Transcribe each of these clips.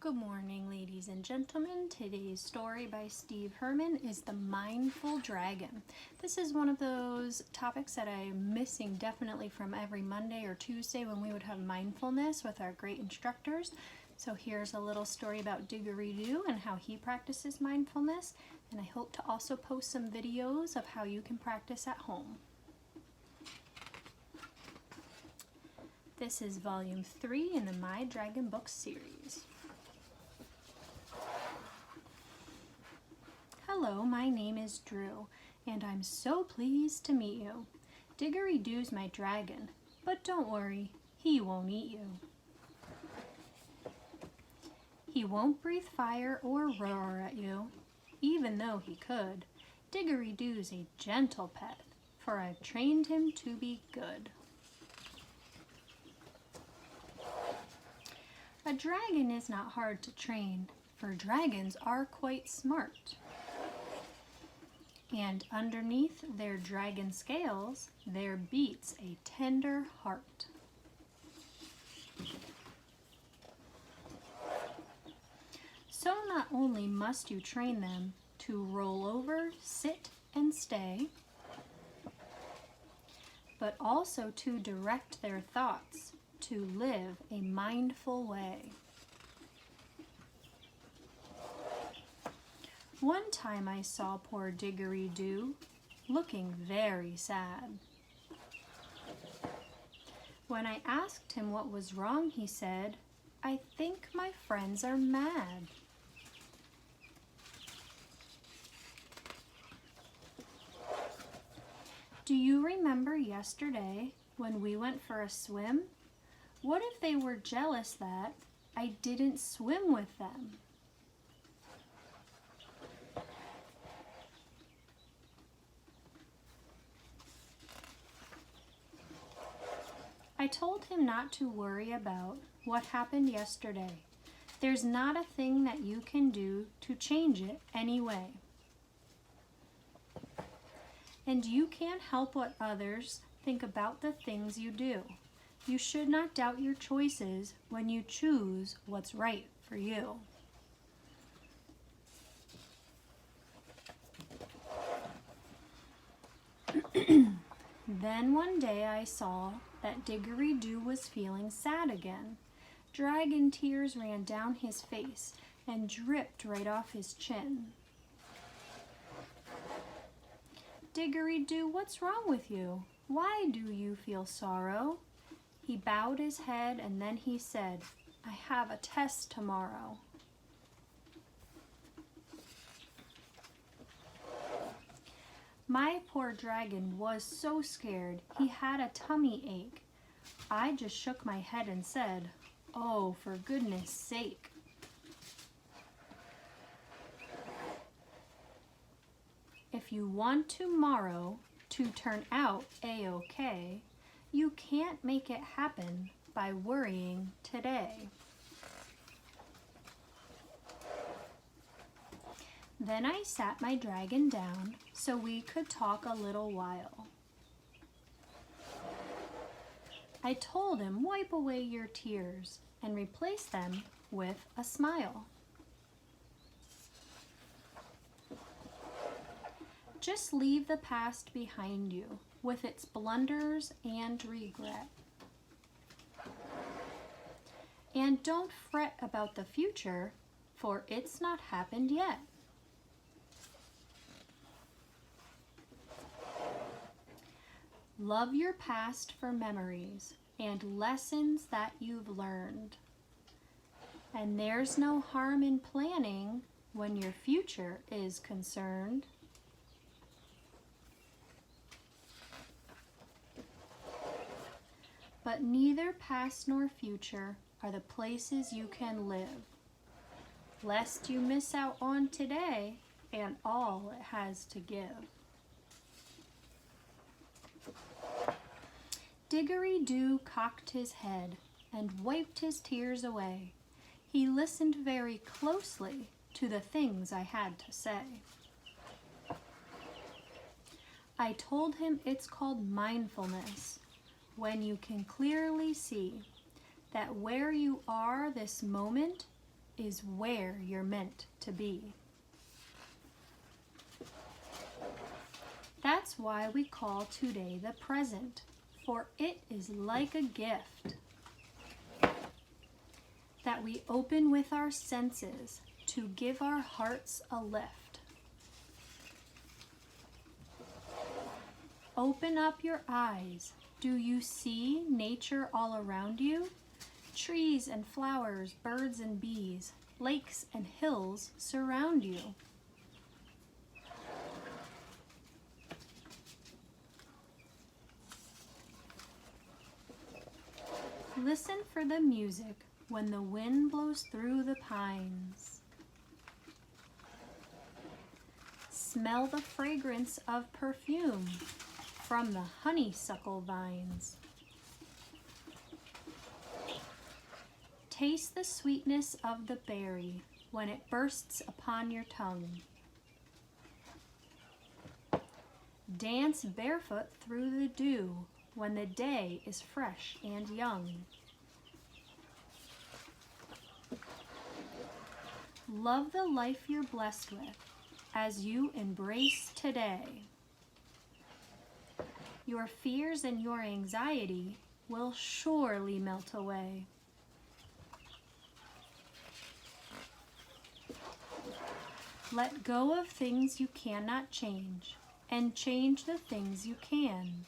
Good morning, ladies and gentlemen. Today's story by Steve Herman is The Mindful Dragon. This is one of those topics that I'm missing definitely from every Monday or Tuesday when we would have mindfulness with our great instructors. So here's a little story about Diggory and how he practices mindfulness, and I hope to also post some videos of how you can practice at home. This is volume 3 in the My Dragon Books series. Hello, my name is Drew, and I'm so pleased to meet you. Diggory Doo's my dragon, but don't worry, he won't eat you. He won't breathe fire or roar at you, even though he could. Diggory Doo's a gentle pet, for I've trained him to be good. A dragon is not hard to train, for dragons are quite smart. And underneath their dragon scales, there beats a tender heart. So not only must you train them to roll over, sit, and stay, but also to direct their thoughts to live a mindful way. One time I saw poor Diggory Doo looking very sad. When I asked him what was wrong, he said, "I think my friends are mad." Do you remember yesterday when we went for a swim? What if they were jealous that I didn't swim with them? I told him not to worry about what happened yesterday. There's not a thing that you can do to change it anyway. And you can't help what others think about the things you do. You should not doubt your choices when you choose what's right for you. Then one day I saw that Diggory Doo was feeling sad again. Dragon tears ran down his face and dripped right off his chin. Diggory Doo, what's wrong with you? Why do you feel sorrow? He bowed his head and then he said, "I have a test tomorrow." My poor dragon was so scared he had a tummy ache. I just shook my head and said, "Oh, for goodness sake." If you want tomorrow to turn out a-okay, you can't make it happen by worrying today. Then I sat my dragon down so we could talk a little while. I told him, wipe away your tears and replace them with a smile. Just leave the past behind you with its blunders and regret. And don't fret about the future, for it's not happened yet. Love your past for memories and lessons that you've learned. And there's no harm in planning when your future is concerned. But neither past nor future are the places you can live, lest you miss out on today and all it has to give. Diggory Doo cocked his head and wiped his tears away. He listened very closely to the things I had to say. I told him it's called mindfulness, when you can clearly see that where you are this moment is where you're meant to be. That's why we call today the present, for it is like a gift that we open with our senses to give our hearts a lift. Open up your eyes. Do you see nature all around you? Trees and flowers, birds and bees, lakes and hills surround you. Listen for the music when the wind blows through the pines. Smell the fragrance of perfume from the honeysuckle vines. Taste the sweetness of the berry when it bursts upon your tongue. Dance barefoot through the dew when the day is fresh and young. Love the life you're blessed with as you embrace today. Your fears and your anxiety will surely melt away. Let go of things you cannot change and change the things you can.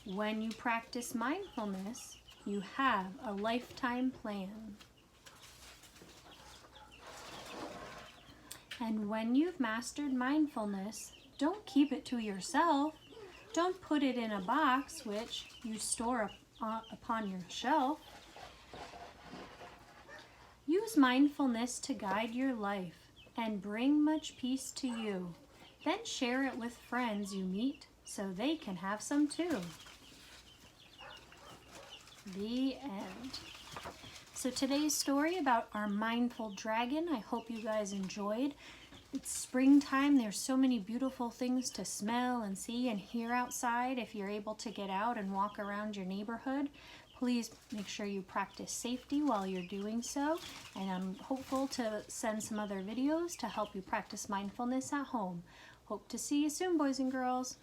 When you practice mindfulness, you have a lifetime plan. And when you've mastered mindfulness, don't keep it to yourself. Don't put it in a box which you store upon your shelf. Use mindfulness to guide your life and bring much peace to you. Then share it with friends you meet so they can have some too. The end. So today's story about our mindful dragon, I hope you guys enjoyed. It's springtime. There's so many beautiful things to smell and see and hear outside. If you're able to get out and walk around your neighborhood, please make sure you practice safety while you're doing so. And I'm hopeful to send some other videos to help you practice mindfulness at home. Hope to see you soon, boys and girls.